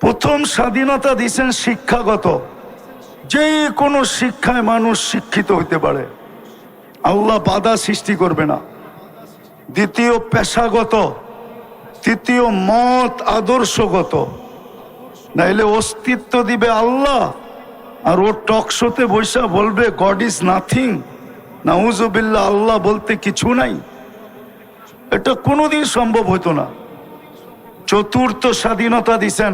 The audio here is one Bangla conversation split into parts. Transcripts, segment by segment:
প্রথম স্বাধীনতা দিয়েছেন শিক্ষাগত, যে কোনো শিক্ষায় মানুষ শিক্ষিত হইতে পারে, আল্লাহ বাধা সৃষ্টি করবে না। দ্বিতীয় পেশাগত, তৃতীয় মত আদর্শগত। নাইলে অস্তিত্ব দিবে আল্লাহ আর ও টকশোতে বৈশা বলবে গড ইজ নাথিং, নাউজুবিল্লাহ, আল্লাহ বলতে কিছু নাই। এটা কোনোদিন সম্ভব হতো না। চতুর্থ স্বাধীনতা দিছেন,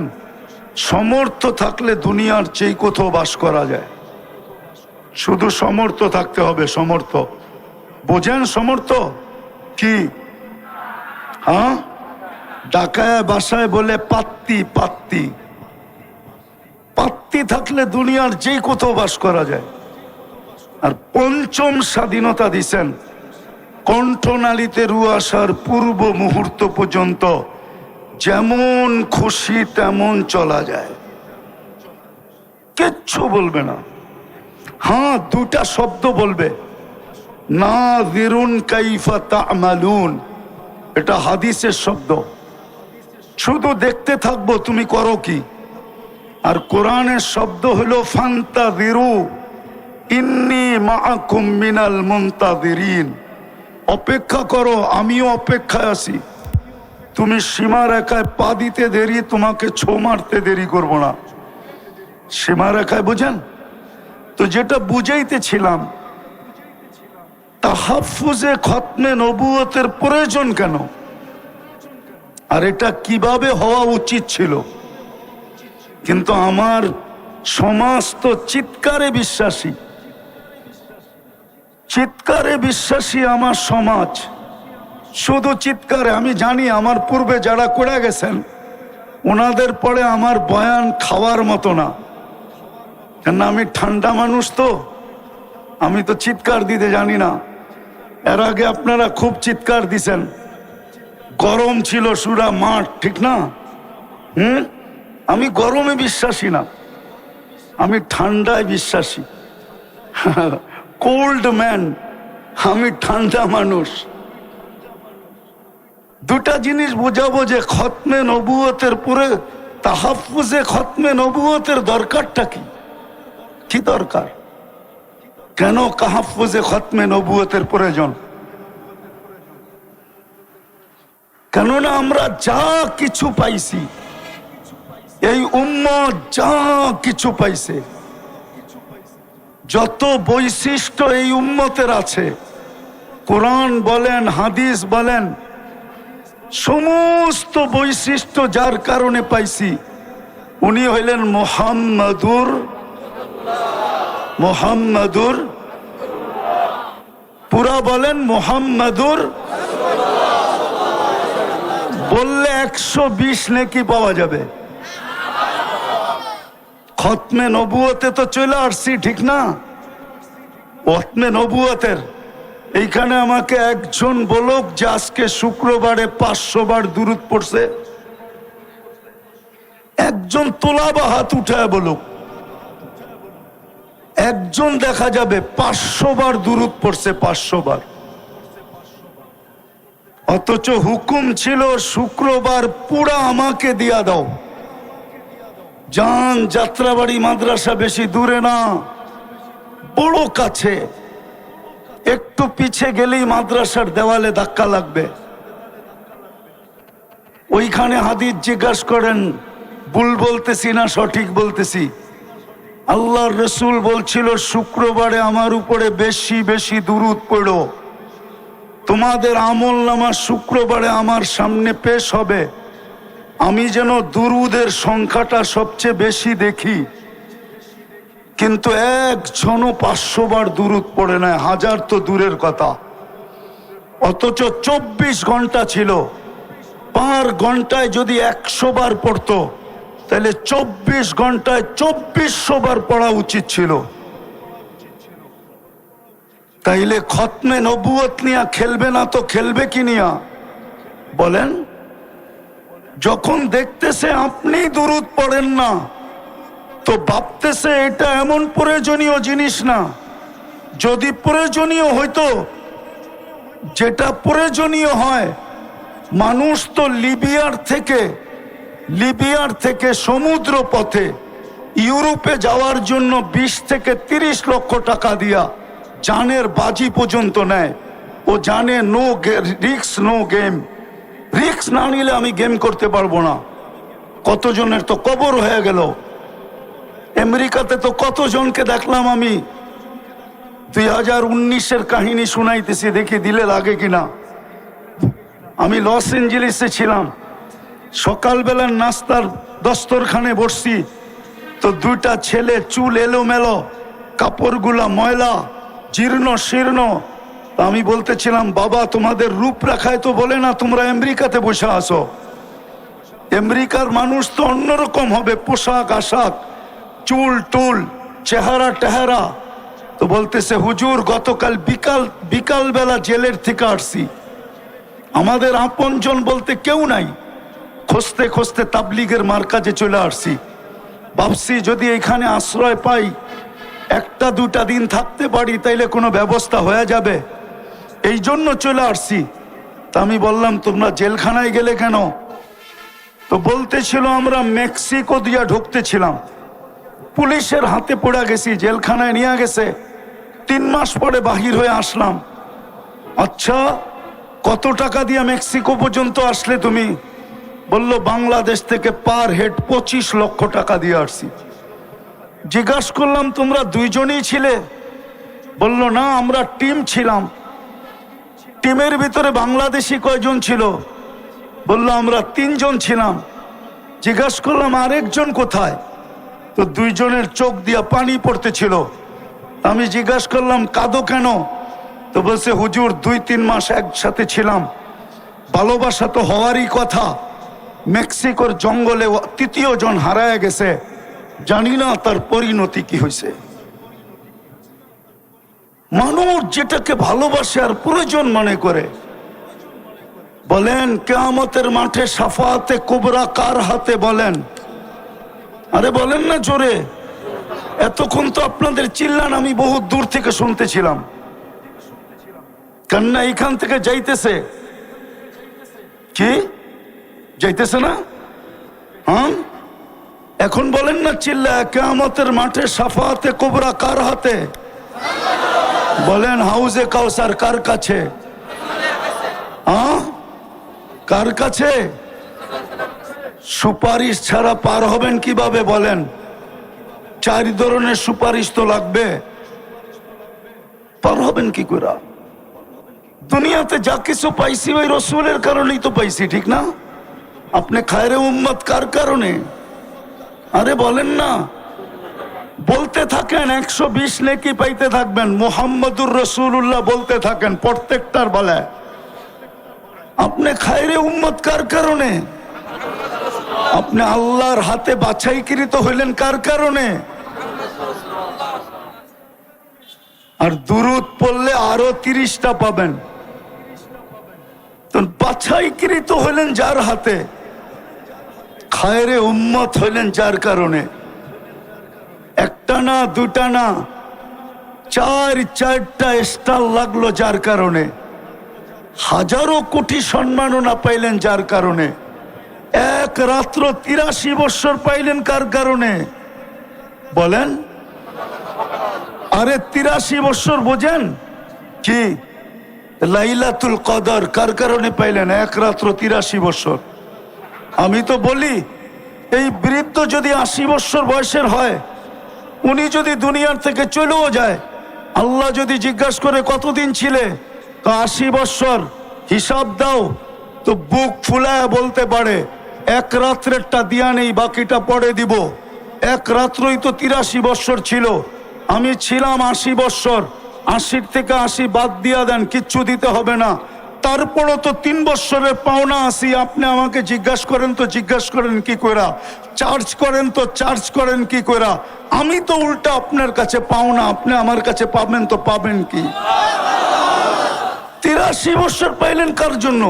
সমর্থ থাকলে দুনিয়ার চেয়ে কোথাও বাস করা যায়। শুধু সমর্থ থাকতে হবে। সমর্থ বোঝেন? সমর্থ কি? হ্যাঁ, ঢাকায় বাসায় বলে পাত্তি। পাত্তি পাত্তি থাকলে দুনিয়ার যে কোথাও বাস করা যায়। আর পঞ্চম স্বাধীনতা দিছেন, কণ্ঠনালীতে রু আসার পূর্ব মুহূর্ত পর্যন্ত যেমন খুশি তেমন চলা যায়, কিচ্ছু বলবে না। হ্যাঁ, দুটা শব্দ বলবে, নাযিরুন কাইফা তা'মালুন, এটা হাদিসের শব্দ। শুধু দেখতে থাকবো তুমি করো কি। আর কোরআনের শব্দ হলো ফান্তাযিরু ইন্নী মাআকুম মিনাল মুনতাযিরিন, অপেক্ষা করো, আমিও অপেক্ষায় আছি। তুমি সীমারেখায় পা দিতে দেরি, তোমাকে ছো মারতে দেরি করব না। সীমারেখায় বুঝেন তো? যেটা বুঝাইতেছিলাম, তাহাফুজে খতমে নবুয়তের প্রয়োজন কেন, আর এটা কিভাবে হওয়া উচিত ছিল। কিন্তু আমার সমাজ তো চিৎকারে বিশ্বাসী, চিৎকারে বিশ্বাসী আমার সমাজ, শুধু চিৎকারে। আমি জানি আমার পূর্বে যারা করে গেছেন ওনাদের পরে আমার বয়ান খাওয়ার মতো না, কেন আমি ঠান্ডা মানুষ, তো আমি তো চিৎকার দিতে জানি না। এর আগে আপনারা খুব চিৎকার দিছেন, গরম ছিল সুরা মাঠ, ঠিক না? আমি গরমে বিশ্বাসী না, আমি ঠান্ডায় বিশ্বাসী। কোল্ড ম্যান, আমি ঠান্ডা মানুষ। দুটা জিনিস বোঝাবো যে খতমে নবুয়তের পরে তাহাফুজে খতমে নবুয়তের দরকারটা কি, কি দরকার, কেন তাহাফুজে খতমে নবুয়তের প্রয়োজন। কেননা আমরা যা কিছু পাইছি, এই উম্মত যা কিছু পাইছে, যত বৈশিষ্ট্য এই উম্মতের আছে, কোরআন বলেন হাদিস বলেন, সমস্ত বৈশিষ্ট্য যার কারণে পাইছি, উনি হইলেন মোহাম্মদুর, পুরা বলেন মোহাম্মদুর, বললে 120 নেকি পাওয়া যাবে। খতমে নবুয়তে তো চলে আসছি, ঠিক না? খতমে নবুয়তের এইখানে আমাকে একজন বলুক যে আজকে শুক্রবারে 500 বার দুরূদ পড়ছে। একজন তোলা বা হাত উঠায় বলুক, একজন দেখা যাবে 500 বার দুরূদ পড়ছে, 500 বার। অথচ হুকুম ছিল শুক্রবার পুরা আমাকে দিয়া দাও। যান, যাত্রাবাড়ি মাদ্রাসা বেশি দূরে না, বড় কাছে, একটু পিছে গেলেই মাদ্রাসার দেওয়ালে ধাক্কা লাগবে। ওইখানে হাদিস জিজ্ঞাসা করেন, ভুল বলতেছি না সঠিক বলতেছি? আল্লাহর রসুল বলছিল শুক্রবারে আমার উপরে বেশি বেশি দুরূদ পড়ো, তোমাদের আমল নামা শুক্রবারে আমার সামনে পেশ হবে, আমি যেন দুরূদের সংখ্যাটা সবচেয়ে বেশি দেখি। কিন্তু একজনও 500 বার দুরূদ পড়ে নাই, 1000 তো দূরের কথা। অথচ 24 ঘন্টা ছিল, পার ঘন্টায় যদি 100 বার পড়তো, তাহলে 24 ঘন্টায় 2400 বার পড়া উচিত ছিল। তাইলে খতমে নবুয়ত নিয়া খেলবে না তো খেলবে কি নিয়া বলেন? যখন দেখতেছে আপনি দুরূদ পড়েন না, তো ভাবতেছে এটা এমন প্রয়োজনীয় জিনিস না। যদি প্রয়োজনীয় হইতো, যেটা প্রয়োজনীয় হয়, মানুষ তো লিবিয়ার থেকে লিবিয়ার থেকে সমুদ্র পথে ইউরোপে যাওয়ার জন্য 20 থেকে 30 লক্ষ টাকা দিয়া জানের বাজি পর্যন্ত নেয়। ও জানে no risk no game, risk না নিলে আমি গেম করতে পারবো না। কতজনের তো কবর হয়ে গেল। আমেরিকাতে তো কতজনকে দেখলাম আমি। 2019-এর কাহিনী শুনাইতেছি, দেখি দিলে লাগে কিনা। আমি লস এঞ্জেলিসে ছিলাম, সকালবেলার নাস্তার দস্তরখানে বসছি, তো দুইটা ছেলে চুল এলোমেলো, কাপড়গুলা ময়লা, জীর্ণ শীর্ণ। আমি বলতেছিলাম, বাবা তোমাদের রূপরেখায় তো বলে না তোমরা আমেরিকাতে বসে আসো। আমেরিকার মানুষ তো অন্যরকম হবে, পোশাক আশাক, চুল টুল, চেহারা টেহারা। তো বলতেছে, হুজুর গতকাল বিকালবেলা জেলের থেকে আসছি, আমাদের আপনজন বলতে কেউ নাই, খুঁজতে খুঁজতে তাবলিগের মার্কাজে চলে আসছি। ভাবছি যদি এখানে আশ্রয় পাই, একটা দুটা দিন থাকতে পারি, তাইলে কোনো ব্যবস্থা হয়ে যাবে, এই জন্য চলে আসছি। তা আমি বললাম, তোমরা জেলখানায় গেলে কেন? তো বলতেছিল, আমরা মেক্সিকো দিয়া ঢুকতেছিলাম, পুলিশের হাতে পড়ে গেছি, জেলখানায় নিয়ে গেছে, 3 মাস পরে বাহির হয়ে আসলাম। আচ্ছা, কত টাকা দিয়া মেক্সিকো পর্যন্ত আসলে তুমি? বলল, বাংলাদেশ থেকে পার হেড 25 লক্ষ টাকা দিয়ে আসছি। জিজ্ঞাসা করলাম, তোমরা দুইজনই ছিলে? বলল, না, আমরা টিম ছিলাম। টিমের ভিতরে বাংলাদেশি কয়জন ছিল? বলল, আমরা 3 জন ছিলাম। জিজ্ঞাসা করলাম, আরেকজন কোথায়? তো 2 জনের চোখ দিয়া পানি পড়তেছিল। আমি জিজ্ঞাসা করলাম, কাঁদো কেন? তো বলছে, হুজুর 2-3 মাস একসাথে ছিলাম, ভালোবাসা তো হওয়ারই কথা, মেক্সিকোর জঙ্গলে 3য় জন হারায় গেছে, জানি না তার পরিণতি কি হয়েছে। মানুষ যেটাকে ভালোবাসে আর প্রয়োজন মনে করে। বলেন, কিয়ামতের মাঠে শাফাআতে কুবরা কার হাতে? বলেন, আরে বলেন না জোরে। এতক্ষণ তো আপনাদের চিল্লান আমি বহু দূর থেকে শুনতেছিলাম। কান্না এখান থেকে যাইতেছে কি? যাইতেছে না? হ্যাঁ, এখন বলেন না চিল্লা, কিয়ামতের মাঠে শাফাআতে কুবরা কার হাতে? বলেন, হাউজে কাউসার কার কাছে? হ্যাঁ, কার কাছে? সুপারিশ ছাড়া পার হবেন কিভাবে? বলেন, 4 ধরনের সুপারিশ তো লাগবে, পার হবেন কি করে? দুনিয়াতে যা কিছু পাইছি ওই রসুলের কারণেই তো পাইছি, ঠিক না? আপনি খায়রে উম্মত কার কারণে? আরে বলেন না, বলতে থাকেন, 120 নেকি পাইতে থাকবেন। মুহাম্মদুর রাসূলুল্লাহ বলতে থাকেন প্রত্যেকটার বেলায়। আপনি খায়রে উম্মত কার কারণে? আপনি আল্লাহর হাতে বাছাইকৃত হইলেন কার কারণে? আর দুরূদ পড়লে আরো 30টা পাবেন। তো বাছাইকৃত হইলেন যার হাতে, খায়রে উম্মত হইলেন যার কারণে। একটা না, দুটা না, 4-4টা স্টার লাগলো যার কারণে। হাজারো কোটি সম্মাননা পাইলেন যার কারণে। এক রাত্র 83 বছর পাইলেন কার কারণে? বলেন, আরে 83 বছর বোঝেন কি? লাইলাতুল কদর কার কারণে পাইলেন? এক রাত্র 83 বছর। আমি তো বলি, এই বৃদ্ধ যদি 80 বছর বয়সের হয়, উনি যদি দুনিয়ার থেকে চলেও যায়, আল্লাহ যদি জিজ্ঞাসা করে কতদিন ছিলে, তো 80 বছর, হিসাব দাও, তো বুক ফুলায় বলতে পারে, এক রাত্রেরটা দিয়া নেই, বাকিটা পরে দিব। এক রাত্রই তো 83 বছর ছিল, আমি ছিলাম 80 বছর। 80 থেকে 80 বাদ দিয়া দেন, কিচ্ছু দিতে হবে না। তারপরও তো 3 বছরের পাওনা আছি। আপনি আমাকে জিজ্ঞাসা করেন তো জিজ্ঞাসা করেন কি কইরা? চার্জ করেন তো চার্জ করেন কি কইরা? আমি তো উল্টা আপনার কাছে পাওনা, আপনি আমার কাছে পাবেন তো পাবেন কি? 83 বছর পাইলেন কার জন্য?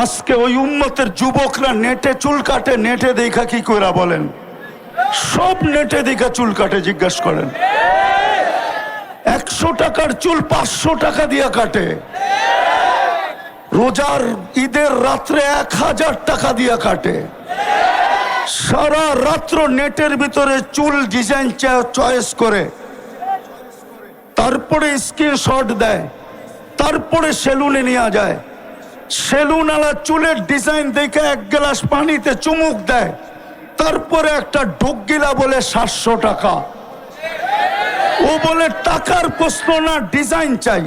আজকে ওই উম্মতের যুবকরা নেটে চুল কাটে, নেটে দেখা কি কইরা? বলেন, সব নেটে দেখা চুল কাটে। জিজ্ঞাসা করেন, 100 টাকার চুল 500 টাকা দিয়া কাটে। রোজার ঈদের রাত্রে 1000 টাকা দিয়ে কাটে, সারা রাত্র নেটের ভিতরে চুল ডিজাইন চয়েস করে, তারপরে স্ক্রিনশট দেয়, তারপরে সেলুনে নিয়ে যায়, সেলুনওয়ালা চুলের ডিজাইন দেখে 1 গ্লাস পানিতে চুমুক দেয়, তারপরে একটা ঢোকগিলা বলে 700 টাকা। ও বলে টাকার প্রশ্ন না, ডিজাইন চাই।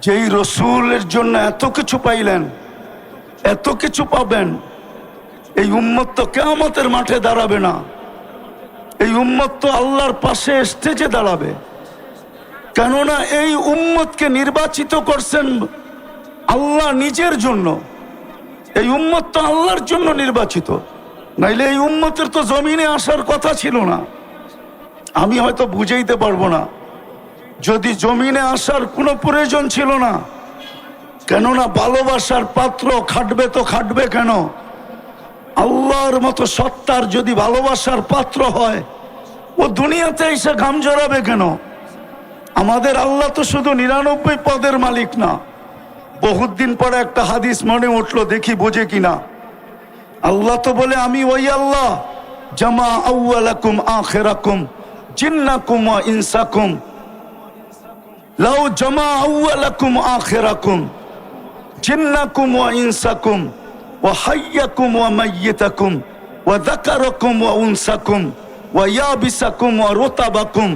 যেই রসুলের জন্য এত কিছু পাইলেন, এত কিছু পাবেন, এই উম্মত তো কিয়ামতের মাঠে দাঁড়াবে না, এই উম্মত তো আল্লাহর পাশে স্টেজে দাঁড়াবে। কেননা এই উম্মতকে নির্বাচিত করছেন আল্লাহ নিজের জন্য, এই উম্মত তো আল্লাহর জন্য নির্বাচিত, নাইলে এই উম্মতের তো জমিনে আসার কথা ছিল না। আমি হয়তো বুঝাইতে পারবো না, যদি জমিনে আসার কোনো প্রয়োজন ছিল না, কেননা ভালোবাসার পাত্র খাটবে তো খাটবে কেন? আল্লাহর মতো সত্তার যদি ভালোবাসার পাত্র হয়, ও দুনিয়াতে এসে ঘাম জড়াবে কেন? আমাদের আল্লাহ তো শুধু 99 পদের মালিক না। বহুত দিন পরে একটা হাদিস মনে উঠলো, দেখি বোঝে কিনা। আল্লাহ তো বলে, আমি ওই আল্লাহ জামা আউয়ালাকুম আখিরাকুম জিন্নাকুম ওয়া ইনসাকুম লাউ জামা আউয়ালাকুম আখিরাকুম জিন্নাকুম ওয়া ইনসাকুম ওয়া হাইয়াকুম ওয়া মাইয়িতাকুম ওয়া যাকারাকুম ওয়া উনসাকুম ওয়া ইয়াবিসাকুম ওয়া রুতাবাকুম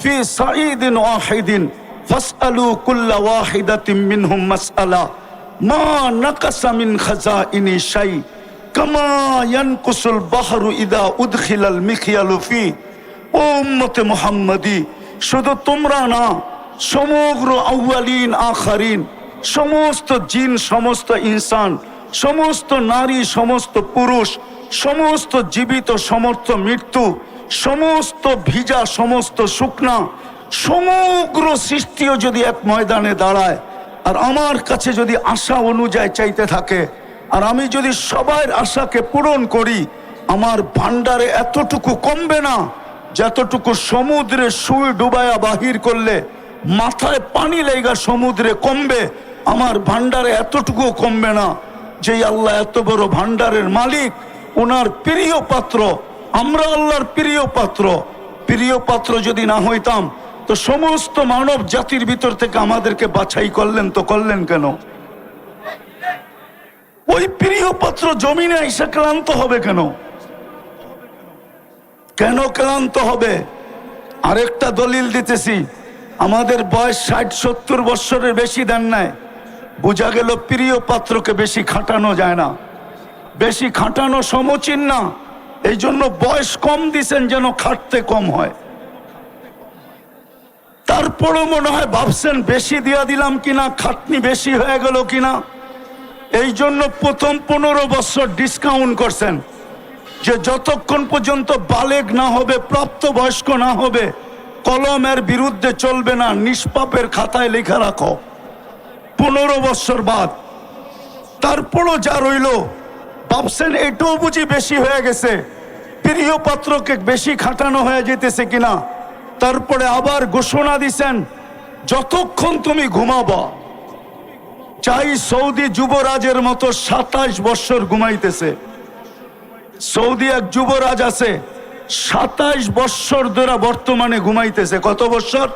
ফি সাঈদিন ওয়াহিদিন ফাসআলু কুল্লা ওয়াহিদাতিন মিনহুম মাসআলা মা নাকাসা মিন খাজাইনি শাই কামা ইয়ানকুসুল বাহরু ইদা উদখিলাল মিখিয়ালু ফি। ও উম্মতে মুহাম্মাদি, শুধু তোমরা না, সমগ্র আউয়ালিন আখারিন, সমস্ত জিন, সমস্ত ইনসান, সমস্ত নারী, সমস্ত পুরুষ, সমস্ত জীবিত, সমস্ত মৃত্যু, সমস্ত ভিজা, সমস্ত শুকনা, সমগ্র সৃষ্টিও যদি এক ময়দানে দাঁড়ায় আর আমার কাছে যদি আশা অনুযায়ী চাইতে থাকে, আর আমি যদি সবার আশাকে পূরণ করি, আমার ভান্ডারে এতটুকু কমবে না যতটুকু সমুদ্রে সুই ডুবায়া বাহির করলে মাথায় পানি লেগা সমুদ্রে কমবে, আমার ভান্ডারে এতটুকু কমবে না। যেই আল্লাহ এত বড় ভান্ডারের মালিক, ওনার প্রিয় পাত্র, আমরা আল্লাহর প্রিয় পাত্র। প্রিয় পাত্র যদি না হইতাম তো সমস্ত মানব জাতির ভিতর থেকে আমাদেরকে বাছাই করলেন, তো করলেন কেন? ওই প্রিয় পাত্র জমিনে এসে ক্লান্ত হবে কেন? কেন ক্লান্ত হবে? আরেকটা দলিল দিতেছি, আমাদের বয়স 60-70 বৎসরের বেশি দেন নাই, বোঝা গেল প্রিয় পাত্রকে বেশি খাটানো যায় না, বেশি খাটানো সমীচীন না। এই জন্য বয়স কম দিছেন যেন খাটতে কম হয়। তারপরও মনে হয় ভাবছেন বেশি দিয়া দিলাম কিনা, খাটনি বেশি হয়ে গেল কিনা। এই জন্য প্রথম 15 বছর ডিসকাউন্ট করছেন, যে যতক্ষণ পর্যন্ত বালেগ না হবে, প্রাপ্তবয়স্ক না হবে, কলমের বিরুদ্ধে চলবে না, নিষ্পাপের খাতায় লেখা রাখো। 15 বছর বাদ তারপরও যা রইল, ভাবছেন এটাও বুঝি বেশি হয়ে গেছে, প্রিয় পাত্রকে বেশি খাটানো হয়ে যেতেছে কিনা। তারপরে আবার ঘোষণা দিছেন, যতক্ষণ তুমি ঘুমাবা, চাই সৌদি যুবরাজের মতো 27 বছর ঘুমাইতেছে। সৌদি এক যুবরাজ আছে, 27 বছর ধরে বর্তমানে ঘুমাইতেছে। কত বছর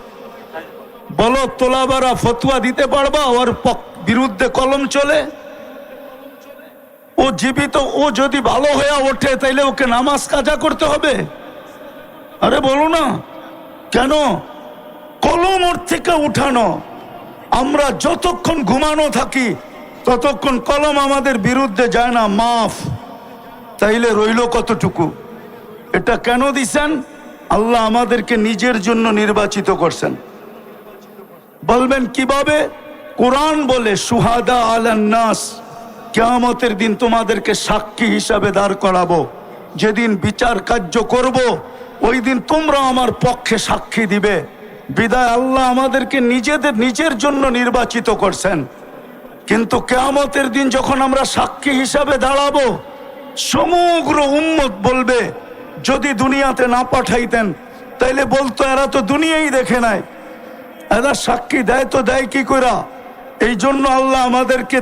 বলো? তোলাবারা ফতুয়া দিতে পারবা? ওর বিরুদ্ধে কলম চলে? ও জীবিত, ও যদি ভালো হয়ে ওঠে তাইলে ওকে নামাজ কাজা করতে হবে? আরে বলো না কেন? কলম ওর থেকে উঠানো। আমরা যতক্ষণ ঘুমানো থাকি ততক্ষণ কলম আমাদের বিরুদ্ধে যায় না, মাফ। তাইলে রইল কতটুকু? এটা কেন দিছেন? আল্লাহ আমাদেরকে নিজের জন্য নির্বাচিত করছেন। বলবেন কিভাবে? কোরআন বলে, সুহাদা আলান নাস, কিয়ামতের দিন তোমাদেরকে সাক্ষী হিসাবে দাঁড় করাবো। যেদিন বিচার কার্য করব, ওই দিন তোমরা আমার পক্ষে সাক্ষী দিবে। বিদায় আল্লাহ আমাদেরকে নিজের জন্য নির্বাচিত করছেন। কিন্তু কিয়ামতের দিন যখন আমরা সাক্ষী হিসাবে দাঁড়াবো, সমগ্র উম্মত বলবে, যদি দুনিয়াতে না পাঠাইতেন তাইলে বলতো এরা তো দুনিয়াই দেখে নাই, এরা সাক্ষী দেয় তো দেয় কি কইরা? এই জন্য আল্লাহ আমাদেরকে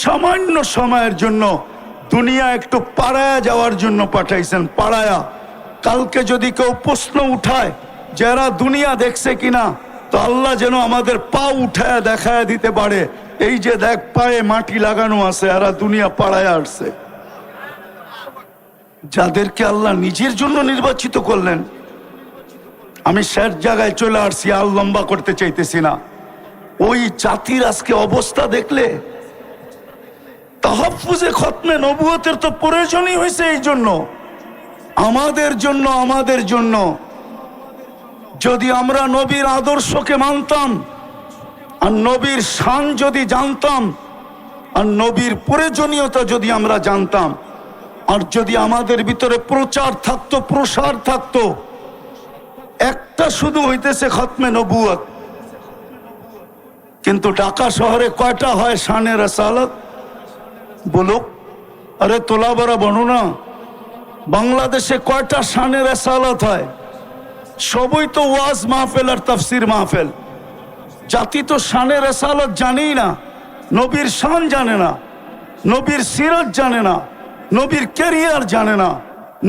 সামান্য সময়ের জন্য দুনিয়া একটু পাড়ায়া যাওয়ার জন্য পাঠাইছেন। পাড়ায়া, কালকে যদি কেউ প্রশ্ন উঠায় যারা দুনিয়া দেখছে কিনা, তো আল্লাহ যেন আমাদের পা উঠায়া দেখায় দিতে পারে, এই যে দেখ পায়ে মাটি লাগানো আছে, এরা দুনিয়া পাড়ায় আসছে। যাদেরকে আল্লাহ নিজের জন্য নির্বাচিত করলেন। আমি শেষ জায়গায় চলে আসছি, আর লম্বা করতে চাইতেছি না। ওই জাতির আজকে অবস্থা দেখলে, তাহাফুজে খতমে নবুয়তের তো প্রয়োজনই হয়েছে এই জন্য, আমাদের জন্য। যদি আমরা নবীর আদর্শকে মানতাম, আর নবীর শান যদি জানতাম, আর নবীর প্রয়োজনীয়তা যদি আমরা জানতাম, আর যদি আমাদের ভিতরে প্রচার থাকতো, প্রসার থাকতো, একটা শুধু হইতেছে খতমে নবুয়ত। কিন্তু ঢাকা শহরে কয়টা হয় শানে রাসালাত? বলো, আরে তোলা বড়া বনো না। বাংলাদেশে কয়টা শানে রাসালাত হয়? সবই তো ওয়াজ মাহফিল আর তাফসির মাহফিল। জাতি তো শানে রাসালাত জানেই না, নবীর শান জানে না, নবীর সিরত জানে না, নবীর ক্যারিয়ার জানে না,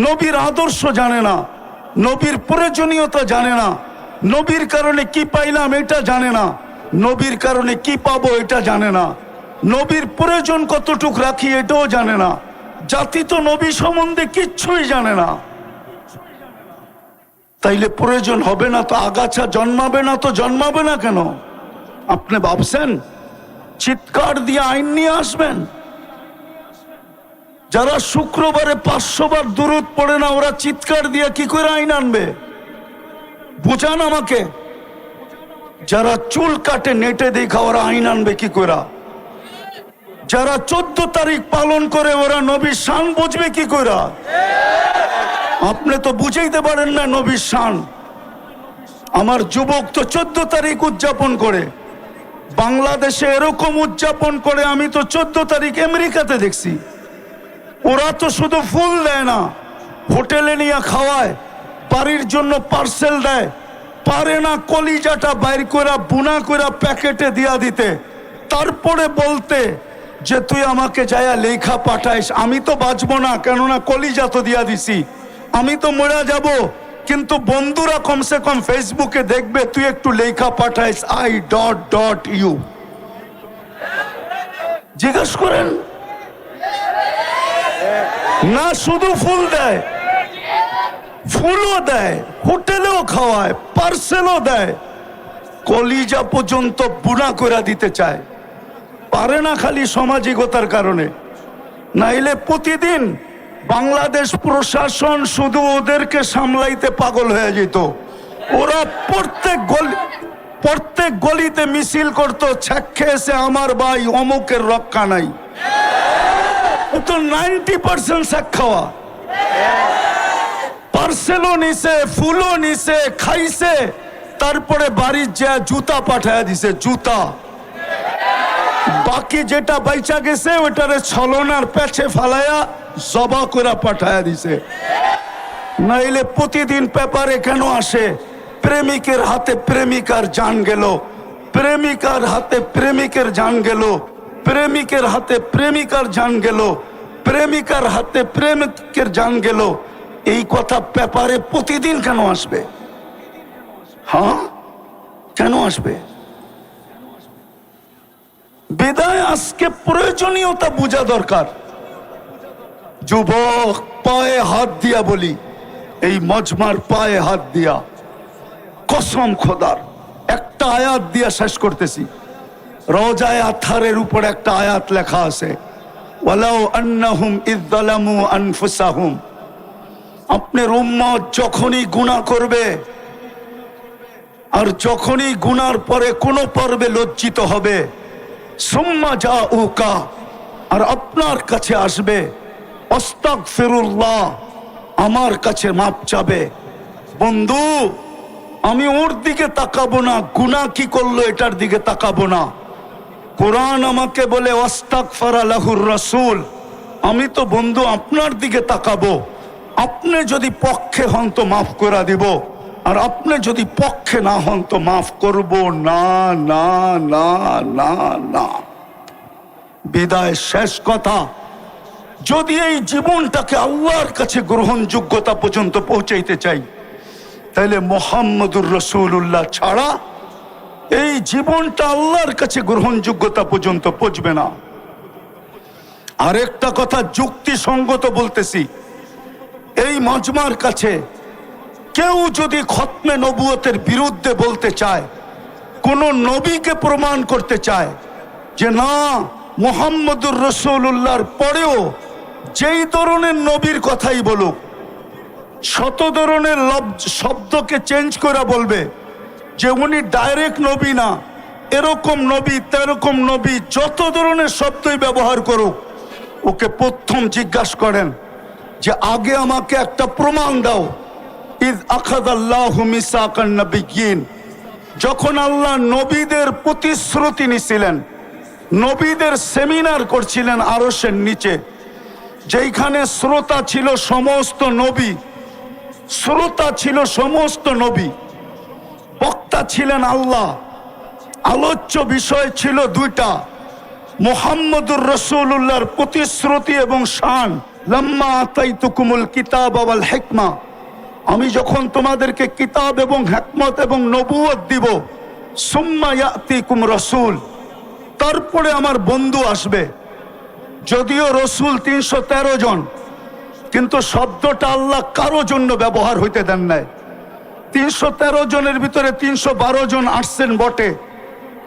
নবীর আদর্শ জানে না, নবীর প্রয়োজনীয়তা জানে না, নবীর কারণে কি পাইলাম এটা জানে না, নবীর কারণে কি পাবো এটা জানে না, নবীর প্রয়োজন কতটুক রাখি এটাও জানে না। জাতি তো নবী সম্বন্ধে কিচ্ছুই জানে না। তাইলে প্রয়োজন হবে না তো আগাছা জন্মাবে না, তো জন্মাবে না কেন? আপনি ভাবছেন চিৎকার দিয়ে আইন নিয়ে আসবেন? যারা শুক্রবারে 500 বার দুরূদ পড়ে না, ওরা চিৎকার দিয়ে কি করে আইন আনবে? বুঝান আমাকে। যারা চুল কাটে নেটে দেখা, ওরা আইন আনবে কি করে? যারা 14 তারিখ পালন করে, ওরা নবীর শান বুঝবে কি করে? আপনি তো বুঝাইতে পারেন না নবীর শান। আমার যুবক তো 14 তারিখ উদযাপন করে, বাংলাদেশে এরকম উদযাপন করে আমি তো 14 তারিখ আমেরিকাতে দেখছি। ওরা তো শুধু ফুল দেয় না, হোটেলে নিয়ে খাওয়ায়, বাড়ির জন্য পার্সেল দেয়, পারে না কলিজাটা বাইর করে বুনা করে প্যাকেটে দিয়া দিতে, তারপরে বলতে যে তুই আমাকে যায়া লেখা পাঠাইস। আমি তো বাঁচবো না, কেননা কলিজা তো দিয়া দিছি, আমি তো মরে যাব, কিন্তু বন্ধুরা কমসে কম ফেসবুকে দেখবে তুই একটু লেখা পাঠাইস I.U। জিজ্ঞেস করেন না, শুধু ফুল দেয়, ফুলও দেয়, হোটেলেও খাওয়ায়, পার্সেলও দেয়, কলিজা পর্যন্ত বুনা করে দিতে চায়। পারে না খালি সামাজিকতার কারণে, নাইলে প্রতিদিন বাংলাদেশ প্রশাসন শুধু ওদেরকে সামলাইতে পাগল হয়ে যেত। ওরা প্রত্যেক গলিতে মিছিল করতো, ছ্যাক খেয়েছে আমার ভাই অমুকের রক্ষা নাই। ও তো 90% ছ্যাক খাওয়া, পার্সেলও নিছে, ফুলও নিছে, খাইছে, তারপরে বাড়ির যা জুতা পাঠায় দিছে, জুতা। বাকি যেটা বাইচা গেছে ওটারে ছলনার পেছে ফালায়া জবা করে পাঠায় দিছে। নাইলে প্রতিদিন পেপারে কেন আসে প্রেমিকের হাতে প্রেমিকার জান গেল, প্রেমিকার হাতে প্রেমিকের জান গেল, প্রেমিকের হাতে প্রেমিকার জান গেল, প্রেমিকার হাতে প্রেমিকের জান গেল। এই কথা পেপারে প্রতিদিন কেন আসবে? হ্যাঁ, কেন আসবে? বিদায় আজকে প্রয়োজনীয়তা বোঝা দরকার। যুবক, পায়ে হাত দিয়া বলি, এই মজমার পায়ে হাত দিয়া কসম খোদার একটা আয়াত দিয়া শেষ করতেছি। রওজায়ে আতহারের উপর একটা আয়াত লেখা আছে, ওয়ালাউ আন্নাহুম ইয যালামু আনফুসাহুম। আপনার উম্মত যখনই গুনাহ করবে, আর যখনই গুনার পরে কোনো পর্বে লজ্জিত হবে, সুম্মা জাউকা, আর আপনার কাছে আসবে, আস্তাগফিরুল্লাহ, আমার কাছে মাপ চাবে। বন্ধু, আমি ওর দিকে তাকাবো না, গুনাহ কি করলো এটার দিকে তাকাবো না। কোরআন আমাকে বলে ওয়াস্তাগফারা লাহুর রাসূল, আমি তো বন্ধু আপনার দিকে তাকাবো। আপনি যদি পক্ষে হন তো মাফ করে দিব, আর আপনি যদি পক্ষে না হন তো মাফ করব না না না না না। বিদায় শেষ কথা, যদি এই জীবনটাকে আল্লাহর কাছে গ্রহণযোগ্যতা পর্যন্ত পৌঁছাইতে চাই, তাহলে মুহাম্মদুর রাসূলুল্লাহ ছাড়া এই জীবনটা আল্লাহর কাছে গ্রহণযোগ্যতা পর্যন্ত পৌঁছবে না। আরেকটা কথা যুক্তিসঙ্গত বলতেছি, এই মজমার কাছে কেউ যদি খতমে নবুয়তের বিরুদ্ধে বলতে চায়, কোন নবীকে প্রমাণ করতে চায় যে না মুহাম্মদুর রাসূলুল্লাহর পরেও যেই ধরনের নবীর কথাই বলুক, শত ধরনের শব্দকে চেঞ্জ করে বলবে যে উনি ডাইরেক্ট নবী না, এরকম নবী তেরকম নবী, যত ধরনের শব্দই ব্যবহার করুক, ওকে প্রথম জিজ্ঞাসা করেন যে আগে আমাকে একটা প্রমাণ দাও। ইয আখাযাল্লাহু মিসাকান নাবিয়্যিন, যখন আল্লাহ নবীদের প্রতিশ্রুতি নিছিলেন, নবীদের সেমিনার করছিলেন আরশের নিচে, যেখানে শ্রোতা ছিল সমস্ত নবী, শ্রোতা ছিল সমস্ত নবী, বক্তা ছিলেন আল্লাহ, আলোচ্য বিষয় ছিল দুইটা, মুহাম্মদুর রাসূলুল্লাহর প্রতিশ্রুতি এবং শান। লাম্মা আতাইতুকুমুল কিতাব ওয়াল হিকমা, আমি যখন তোমাদেরকে কিতাব এবং হিকমত এবং নবুয়ত দিব, সুম্মা ইয়াতিকুম রাসূল, তারপরে আমার বন্ধু আসবে। যদিও রসুল 313 জন, কিন্তু শব্দটা আল্লাহ কারো জন্য ব্যবহার হইতে দেন নাই। 313 জনের ভিতরে 312 জন আসছেন বটে,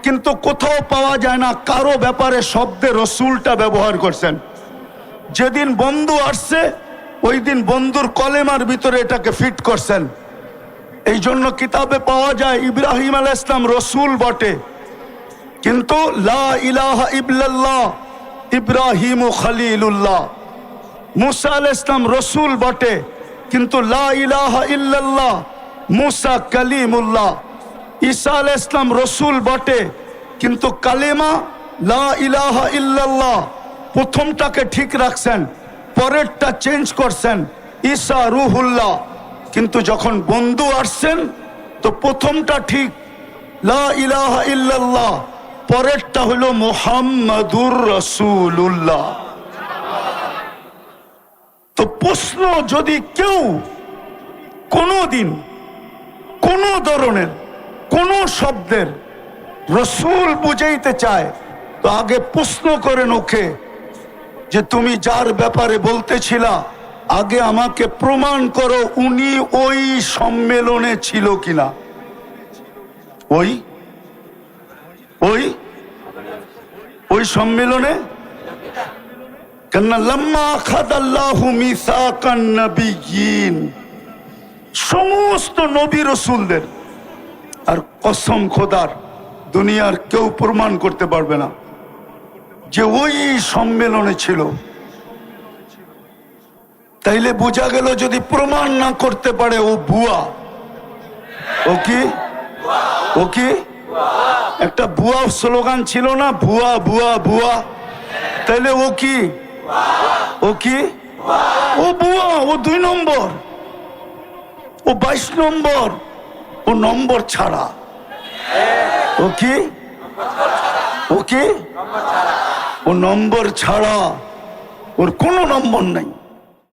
কিন্তু কোথাও পাওয়া যায় না কারো ব্যাপারে শব্দে রসুলটা ব্যবহার করছেন। যেদিন বন্ধু আসছে ওই দিন বন্ধুর কলেমার ভিতরে এটাকে ফিট করছেন। এই জন্য কিতাবে পাওয়া যায় ইব্রাহিম আলাইহিস সালাম রসুল বটে, কিন্তু লা ইলাহা ইল্লাল্লাহ ইব্রাহিম খলিলুল্লাহ। মুসা আলাইহিস সালাম রসুল বটে, কিন্তু লা ইলাহা ইল্লাল্লাহ মুসা কালিমুল্লাহ। ঈসা আলাইহিস সালাম রসুল বটে, কিন্তু কালেমা লা ইলাহা ইল্লাল্লাহ প্রথমটাকে ঠিক রাখছেন, পরেরটা চেঞ্জ করছেন, ঈসা রুহুল্লাহ। কিন্তু যখন বন্ধু আসছেন তো প্রথমটা ঠিক লা ইলাহা ইল্লাল্লাহ, পরেরটা হলো মুহাম্মাদুর রাসূলুল্লাহ। তো প্রশ্ন, যদি কেউ কোনোদিন কোন ধরনের কোন শব্দের রসূল বুঝাইতে চায়, তো আগে প্রশ্ন করেন ওকে যে তুমি যার ব্যাপারে বলতেছিলা আগে আমাকে প্রমাণ করো উনি ওই সম্মেলনে ছিল কিনা। ওই ওই ওই সম্মেলনে কেননা লাম্মা আখাযাল্লাহু মিসাকান নাবিয়্যিন, সমস্ত নবী রসুলদের, আর কসম খোদার দুনিয়ার কেউ প্রমাণ করতে পারবে না যে ওই সম্মেলনে ছিল। তাইলে বোঝা গেল যদি প্রমাণ না করতে পারে ও ভুয়া। ও কি ও কি একটা ভুয়া স্লোগান ছিল না, ভুয়া ভুয়া ভুয়া, তাইলে ও কি ও কি ও ভুয়া, ও 2 নম্বর, ও 22 নম্বর, ও নম্বর ছাড়া। ও কি ও কি ও নম্বর ছাড়া, ওর কোনো নম্বর নাই।